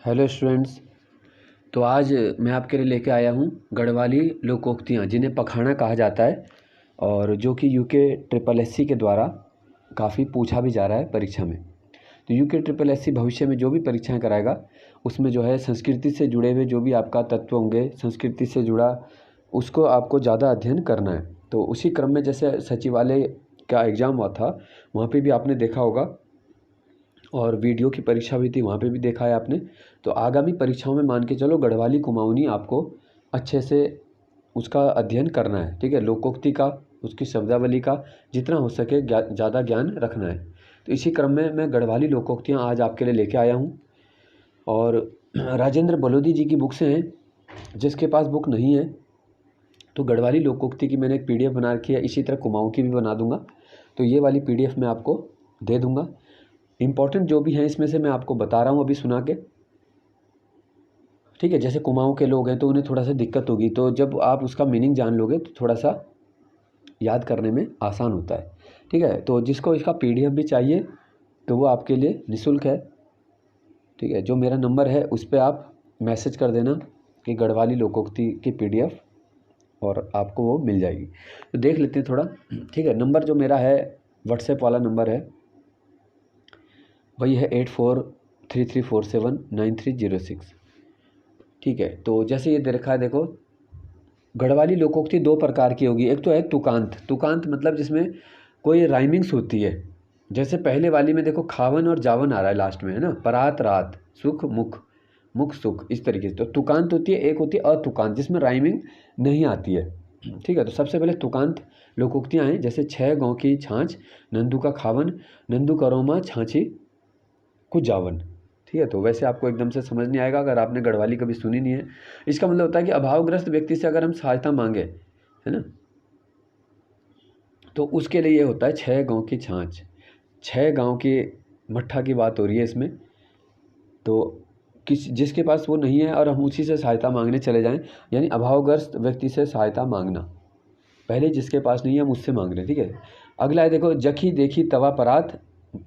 Hello students. तो आज मैं आपके लिए लेके आया हूँ गढ़वाली लोकोक्तियाँ जिन्हें पखाना कहा जाता है और जो कि यूके ट्रिपल एससी के द्वारा काफ़ी पूछा भी जा रहा है परीक्षा में। तो यूके ट्रिपल एससी भविष्य में जो भी परीक्षाएं कराएगा उसमें जो है संस्कृति से जुड़े हुए जो भी आपका तत्व होंगे, संस्कृति से जुड़ा, उसको आपको ज़्यादा अध्ययन करना है। तो उसी क्रम में जैसे सचिवालय का एग्ज़ाम हुआ था वहाँ पर भी आपने देखा होगा और वीडियो की परीक्षा भी थी, वहाँ पे भी देखा है आपने। तो आगामी परीक्षाओं में मान के चलो गढ़वाली कुमाऊनी आपको अच्छे से उसका अध्ययन करना है, ठीक है। लोकोक्ति का, उसकी शब्दावली का जितना हो सके ज़्यादा ज्ञान रखना है। तो इसी क्रम में मैं गढ़वाली लोकोक्तियाँ आज आपके लिए लेके आया हूँ। और राजेंद्र बलोदी जी की बुक से हैं, जिसके पास बुक नहीं है तो गढ़वाली लोकोक्ति की मैंने एक PDF बना रखी है, इसी तरह कुमाऊँ की भी बना दूँगा। तो ये वाली PDF मैं आपको दे दूँगा। इम्पॉर्टेंट जो भी हैं इसमें से मैं आपको बता रहा हूँ अभी सुना के, ठीक है। जैसे कुमाऊँ के लोग हैं तो उन्हें थोड़ा सा दिक्कत होगी, तो जब आप उसका मीनिंग जान लोगे तो थोड़ा सा याद करने में आसान होता है, ठीक है। तो जिसको इसका PDF भी चाहिए तो वो आपके लिए निःशुल्क है, ठीक है। जो मेरा नंबर है उस पर आप मैसेज कर देना कि गढ़वाली लोकोक्ति की PDF और आपको वो मिल जाएगी। तो देख लेते हैं थोड़ा, ठीक है। नंबर जो मेरा है व्हाट्सएप वाला नंबर है वही है 8433479306, ठीक है। तो जैसे ये दे रखा है, देखो गढ़वाली लोकोक्ति दो प्रकार की होगी। एक तो है तुकांत। तुकांत मतलब जिसमें कोई राइमिंग्स होती है। जैसे पहले वाली में देखो खावन और जावन आ रहा है लास्ट में, है ना। परात रात, सुख मुख, मुख सुख, इस तरीके से। तो तुकांत होती है, एक होती है अतुकांत जिसमें राइमिंग नहीं आती है, ठीक है। तो सबसे पहले तुकांत लोकोक्तियाँ हैं, जैसे 6 गाँव की छाछ, नंदू का खावन, नंदू करोमा छाछी कुछ जावन, ठीक है। तो वैसे आपको एकदम से समझ नहीं आएगा अगर आपने गढ़वाली कभी सुनी नहीं है। इसका मतलब होता है कि अभावग्रस्त व्यक्ति से अगर हम सहायता मांगे, है ना, तो उसके लिए ये होता है 6 गाँव की छाछ। 6 गाँव की मट्ठा की बात हो रही है इसमें। तो जिसके पास वो नहीं है और हम उसी से सहायता मांगने चले जाएं, यानी अभावग्रस्त व्यक्ति से सहायता मांगना। पहले जिसके पास नहीं है हम उससे मांग रहे हैं, ठीक है। अगला है देखो, जखी देखी तवा परात,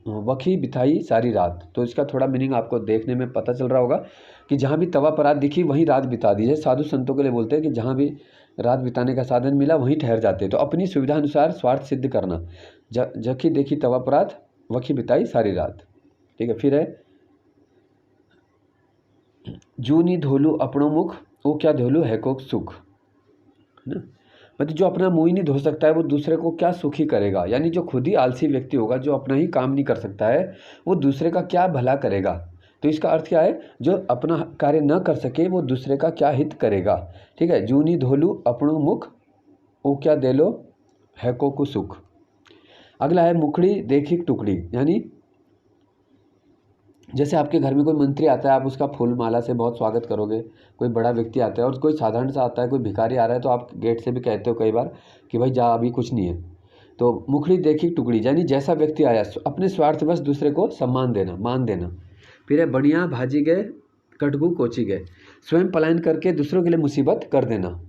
वखी बिताई सारी रात। तो इसका थोड़ा मीनिंग आपको देखने में पता चल रहा होगा कि जहाँ भी तवा परात दिखी वहीं रात बिता दी। जैसे साधु संतों के लिए बोलते हैं कि जहाँ भी रात बिताने का साधन मिला वहीं ठहर जाते हैं। तो अपनी सुविधा अनुसार स्वार्थ सिद्ध करना। जखी देखी तवा परात, वखी बिताई सारी रात, ठीक है। फिर है जूनी धोलू अपनों मुख, वो क्या धोलू है को सुख, है ना। मतलब जो अपना मुंह ही नहीं धो सकता है वो दूसरे को क्या सुखी करेगा। यानी जो खुद ही आलसी व्यक्ति होगा, जो अपना ही काम नहीं कर सकता है, वो दूसरे का क्या भला करेगा। तो इसका अर्थ क्या है, जो अपना कार्य न कर सके वो दूसरे का क्या हित करेगा, ठीक है। जूनी धोलू अपनों मुख, वो क्या दे लो है को सुख। अगला है मुखड़ी देखी टुकड़ी, यानी जैसे आपके घर में कोई मंत्री आता है, आप उसका फूल माला से बहुत स्वागत करोगे। कोई बड़ा व्यक्ति आता है और कोई साधारण सा आता है, कोई भिखारी आ रहा है, तो आप गेट से भी कहते हो कई बार कि भाई जा, अभी कुछ नहीं है। तो मुखड़ी देखी टुकड़ी, यानी जैसा व्यक्ति आया अपने स्वार्थ बस दूसरे को सम्मान देना, मान देना। फिर है बढ़िया भाजी गए कटगू कोची गए, स्वयं पलायन करके दूसरों के लिए मुसीबत कर देना।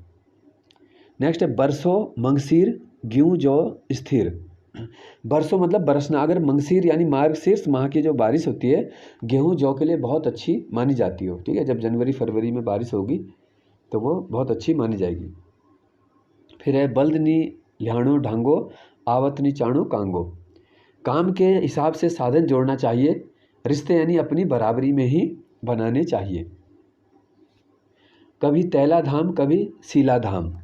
नेक्स्ट है बरसों मंगसीर ग्यूँ जो स्थिर। बरसों मतलब बरसना। अगर मंगसीर यानी मार्गशीर्ष माह की जो बारिश होती है गेहूं जौ के लिए बहुत अच्छी मानी जाती हो, ठीक है। जब जनवरी फरवरी में बारिश होगी तो वो बहुत अच्छी मानी जाएगी। फिर है बल्दनी ल्हाणो ढांगो, आवतनी चाणो कांगो। काम के हिसाब से साधन जोड़ना चाहिए, रिश्ते यानी अपनी बराबरी में ही बनाने चाहिए। कभी तैला धाम कभी सीला धाम,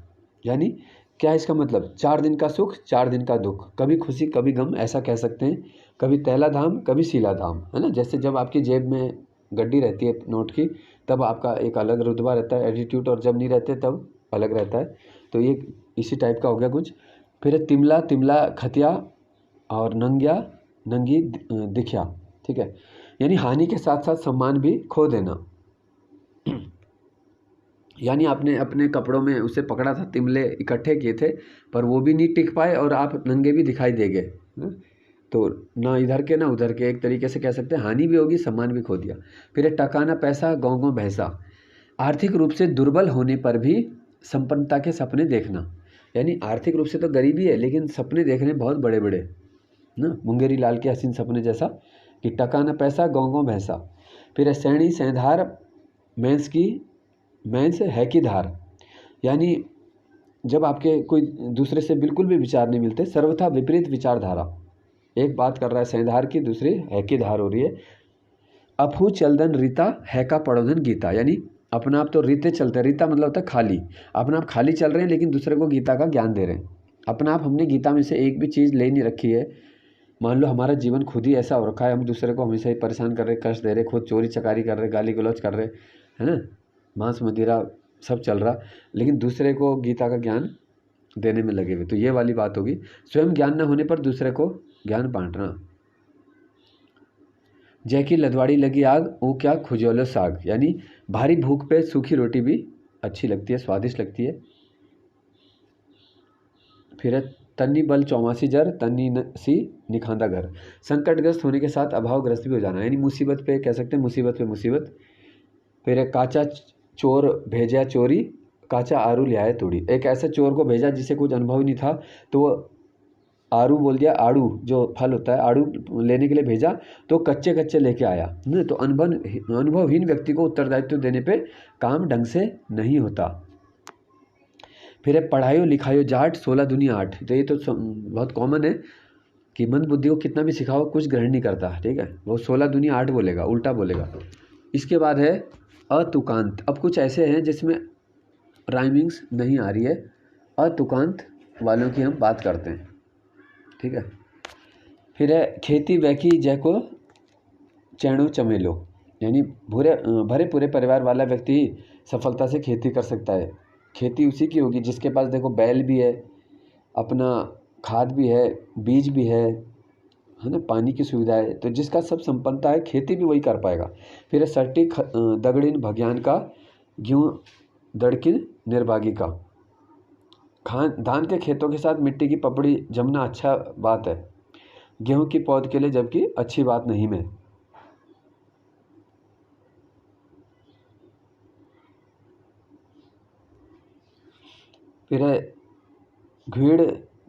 यानी क्या है इसका मतलब, 4 दिन का सुख 4 दिन का दुख, कभी खुशी कभी गम, ऐसा कह सकते हैं। कभी तैला धाम कभी सीला धाम, है ना। जैसे जब आपकी जेब में गड्डी रहती है नोट की तब आपका एक अलग रुतबा रहता है, एटीट्यूड, और जब नहीं रहते तब अलग रहता है। तो ये इसी टाइप का हो गया कुछ। फिर है तिमला तिमला खतिया और नंग्या नंगी दिखिया, ठीक है। यानी हानि के साथ साथ सम्मान भी खो देना। यानी आपने अपने कपड़ों में उसे पकड़ा था, तिमले इकट्ठे किए थे पर वो भी नहीं टिक पाए और आप नंगे भी दिखाई दे गए, तो ना इधर के ना उधर के, एक तरीके से कह सकते हैं हानि भी होगी, सम्मान भी खो दिया। फिर टकाना पैसा गाँव गाँव भैंसा। आर्थिक रूप से दुर्बल होने पर भी संपन्नता के सपने देखना। यानी आर्थिक रूप से तो गरीबी है लेकिन सपने देखने बहुत बड़े बड़े ना, मुंगेरी लाल के हसीन सपने जैसा कि टकाना पैसा गाँव गाँव भैंसा। फिर है सैणी सैंधार मैंस है की धार, यानी जब आपके कोई दूसरे से बिल्कुल भी विचार नहीं मिलते, सर्वथा विपरीत विचारधारा। एक बात कर रहा है सैंधार की, दूसरी है की धार हो रही है। अफू चलदन रीता है का पड़ोधन गीता, यानी अपना आप तो रीते चलते, रीता मतलब होता है खाली, अपना आप खाली चल रहे हैं लेकिन दूसरे को गीता का ज्ञान दे रहे हैं। अपना आप हमने गीता में से एक भी चीज़ ले नहीं रखी है। मान लो हमारा जीवन खुद ही ऐसा हो रखा है, हम दूसरे को हमेशा ही परेशान कर रहे, कष्ट दे रहे, खुद चोरी चकारी कर रहे, गाली गलौज कर रहे, है ना, मांस मदिरा सब चल रहा, लेकिन दूसरे को गीता का ज्ञान देने में लगे हुए। तो ये वाली बात होगी, स्वयं ज्ञान न होने पर दूसरे को ज्ञान बांटना। जय की लदवाड़ी लगी आग वो क्या खुजोलो साग, यानी भारी भूख पे सूखी रोटी भी अच्छी लगती है, स्वादिष्ट लगती है। फिर है तन्नी बल 84 जर तन्नी सी निखांदा घर, संकटग्रस्त होने के साथ अभावग्रस्त भी हो जाना, यानी मुसीबत पे कह सकते हैं, मुसीबत पे मुसीबत। फिर है काचा चोर भेजा चोरी काचा आरू ले आए तोड़ी, एक ऐसा चोर को भेजा जिसे कुछ अनुभव ही नहीं था, तो वो आड़ू बोल दिया, आड़ू जो फल होता है आड़ू लेने के लिए भेजा, तो कच्चे कच्चे लेके आया। तो अनुभवहीन व्यक्ति को उत्तरदायित्व देने पे काम ढंग से नहीं होता। फिर है पढ़ाई लिखाई जाट 16 दुनिया 8, तो ये तो बहुत कॉमन है कि मंद बुद्धि को कितना भी सिखाओ कुछ ग्रहण नहीं करता, ठीक है, वो 16 दुनिया 8 बोलेगा, उल्टा बोलेगा। इसके बाद है अतुकांत, अब कुछ ऐसे हैं जिसमें राइमिंग्स नहीं आ रही है, अतुकांत वालों की हम बात करते हैं, ठीक है। फिर है खेती वैकी जय को चैणो चमेलो, यानी भरे पूरे परिवार वाला व्यक्ति सफलता से खेती कर सकता है। खेती उसी की होगी जिसके पास देखो बैल भी है, अपना खाद भी है, बीज भी है ना, पानी की सुविधा है, तो जिसका सब संपन्नता है खेती भी वही कर पाएगा। फिर है सर्टी दगड़िन भग्यान का गेहूँ दड़किन निर्भागी का, धान के खेतों के साथ मिट्टी की पपड़ी जमना अच्छा बात है, गेहूं की पौध के लिए जबकि अच्छी बात नहीं में। फिर है घीड़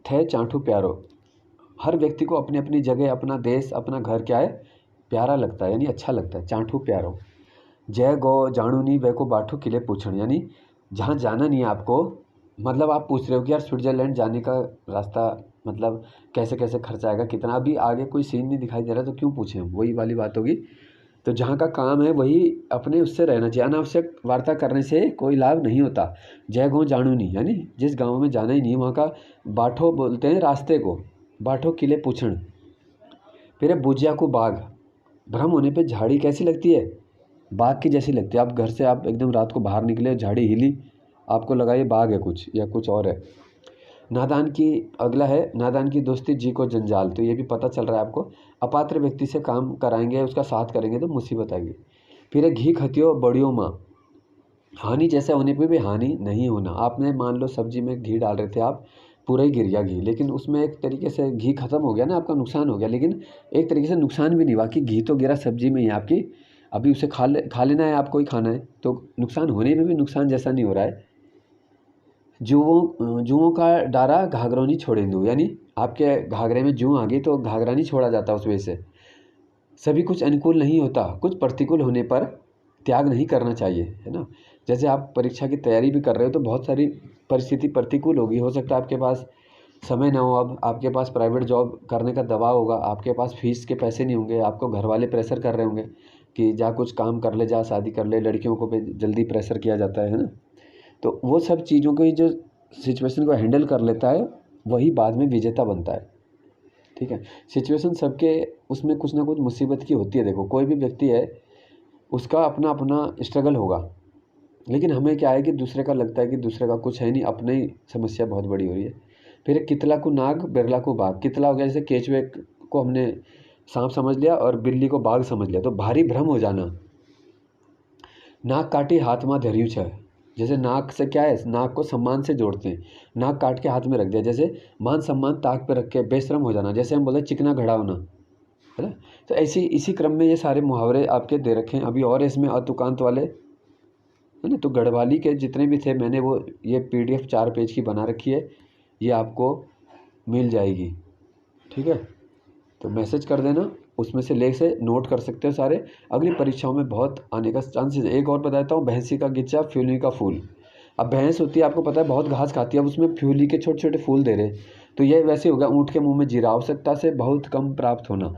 थे चांठू प्यारो, हर व्यक्ति को अपनी अपनी जगह अपना देश अपना घर क्या है प्यारा लगता है, यानी अच्छा लगता है, चांठू प्यारो। जय गो जानू नहीं वे को बाठू किले पूछण, यानी जहाँ जाना नहीं है आपको, मतलब आप पूछ रहे हो कि यार स्विट्ज़रलैंड जाने का रास्ता मतलब कैसे कैसे खर्चा आएगा कितना, अभी आगे कोई सीन नहीं दिखाई दे रहा तो क्यों पूछें, वही वाली बात होगी। तो जहाँ का काम है वही अपने उससे रहना चाहिए, अनावश्यक वार्ता करने से कोई लाभ नहीं होता। जय गाँव जानू नहीं, यानी जिस गाँव में जाना ही नहीं वहाँ का बाठो बोलते हैं रास्ते को, बाठो किले पूछण। फिर है बुझिया को बाघ, भ्रम होने पर झाड़ी कैसी लगती है, बाघ की जैसी लगती है। आप घर से आप एकदम रात को बाहर निकले, झाड़ी हिली, आपको लगा ये बाघ है कुछ या कुछ और है। नादान की अगला है नादान की दोस्ती जी को जंजाल, तो ये भी पता चल रहा है आपको, अपात्र व्यक्ति से काम कराएंगे उसका साथ करेंगे तो मुसीबत आएगी। फिर है घी खतियो बड़ियों माँ, हानि जैसे होने पे भी हानि नहीं होना। आपने मान लो सब्जी में घी डाल रहे थे, आप पूरा ही गिर गया घी, लेकिन उसमें एक तरीके से घी खत्म हो गया ना, आपका नुकसान हो गया, लेकिन एक तरीके से नुकसान भी नहीं हुआ कि घी तो गिरा सब्जी में ही आपकी, अभी उसे खा लेना है, आपको ही खाना है, तो नुकसान होने में भी नुकसान जैसा नहीं हो रहा है। जुओं का डारा घाघरों नहीं छोड़ेंदू, यानी आपके घाघरे में जूं आ गई तो घाघरा नहीं छोड़ा जाता उस वजह से। सभी कुछ अनुकूल नहीं होता, कुछ प्रतिकूल होने पर त्याग नहीं करना चाहिए, है ना। जैसे आप परीक्षा की तैयारी भी कर रहे हो तो बहुत सारी परिस्थिति प्रतिकूल होगी, हो सकता है आपके पास समय ना हो, अब आपके पास प्राइवेट जॉब करने का दबाव होगा, आपके पास फीस के पैसे नहीं होंगे, आपको घर वाले प्रेशर कर रहे होंगे कि जा कुछ काम कर ले, जा शादी कर ले, लड़कियों को जल्दी प्रेशर किया जाता है ना। तो वो सब चीज़ों को जो सिचुएशन को हैंडल कर लेता है वही बाद में विजेता बनता है, ठीक है। सिचुएशन सबके उसमें कुछ ना कुछ मुसीबत की होती है, देखो कोई भी व्यक्ति है उसका अपना अपना स्ट्रगल होगा, लेकिन हमें क्या है कि दूसरे का लगता है कि दूसरे का कुछ है नहीं, अपनी ही समस्या बहुत बड़ी हो रही है। फिर कितला को नाग बिरला को बाघ, कितला हो गया जैसे केचुए को हमने सांप समझ लिया और बिल्ली को बाघ समझ लिया, तो भारी भ्रम हो जाना। नाक काटी हाथ में धरियू छ, जैसे नाक से क्या है, नाक को सम्मान से जोड़ते हैं, नाक काट के हाथ में रख दिया, जैसे मान सम्मान ताक पे रख के बेशरम हो जाना, जैसे हम बोलते हैं चिकना घड़ा होना, है ना। तो ऐसी इसी क्रम में ये सारे मुहावरे आपके दे रखे हैं अभी, और इसमें अतुकांत वाले, है ना। तो गढ़वाली के जितने भी थे मैंने वो ये PDF 4 पेज की बना रखी है, ये आपको मिल जाएगी, ठीक है। तो मैसेज कर देना। उसमें से ले से नोट कर सकते हो सारे। अगली परीक्षाओं में बहुत आने का चांसेस है। एक और बताता हूँ, भैंसी का गिच्चा फ्यूली का फूल। अब भैंस होती है, आपको पता है, बहुत घास खाती है, अब उसमें फ्यूली के छोटे छोटे फूल दे रहे, तो ये वैसे होगा ऊँट के मुंह में जीरा, आवश्यकता से बहुत कम प्राप्त होना।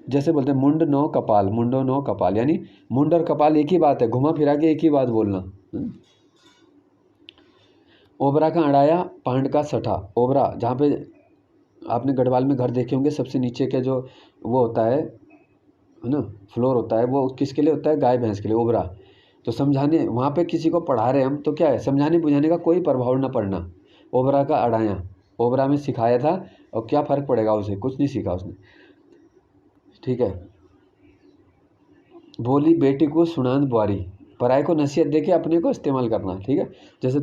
जैसे बोलते हैं मुंड नो कपाल, मुंडो नो कपाल, यानी मुंड और कपाल एक ही बात है, घुमा फिरा के एक ही बात बोलना। ओबरा का अड़ाया पांड का सठा। ओबरा, जहाँ पे आपने गढ़वाल में घर देखे होंगे, सबसे नीचे के जो वो होता है ना, फ्लोर होता है, वो किसके लिए होता है? गाय भैंस के लिए, ओबरा। तो समझाने, वहाँ पे किसी को पढ़ा रहे हम, तो क्या है, समझाने बुझाने का कोई प्रभाव ना पड़ना। ओबरा का अड़ाया, ओबरा में सिखाया था, और क्या फ़र्क पड़ेगा उसे, कुछ नहीं सीखा उसने, ठीक है। बोली बेटी को सुनान बुआरी, पराये को नसीहत दे के अपने को इस्तेमाल करना, ठीक है। जैसे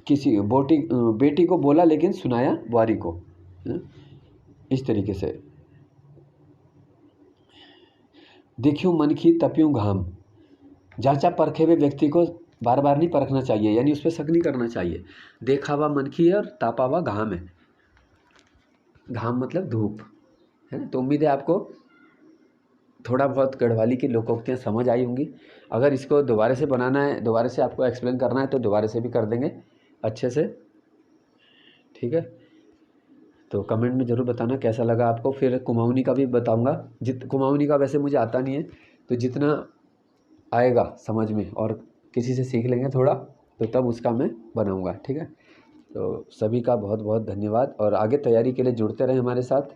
किसी बेटी को बोला लेकिन सुनाया बुआरी को, इस तरीके से। देखियो मन की तपियों घाम, जांचा परखे हुए व्यक्ति को बार बार नहीं परखना चाहिए, यानी उस पर शक नहीं करना चाहिए। देखा हुआ मन की है और तापा हुआ घाम है, घाम मतलब धूप, है ना। तो उम्मीद है आपको थोड़ा बहुत गढ़वाली की लोकोक्तियाँ समझ आई होंगी। अगर इसको दोबारा से बनाना है, दोबारा से आपको एक्सप्लेन करना है, तो दोबारा से भी कर देंगे अच्छे से, ठीक है। तो कमेंट में ज़रूर बताना कैसा लगा आपको। फिर कुमाऊनी का भी बताऊंगा, कुमाऊनी का वैसे मुझे आता नहीं है, तो जितना आएगा समझ में और किसी से सीख लेंगे थोड़ा, तो तब उसका मैं बनाऊंगा, ठीक है। तो सभी का बहुत बहुत धन्यवाद, और आगे तैयारी के लिए जुड़ते रहें हमारे साथ।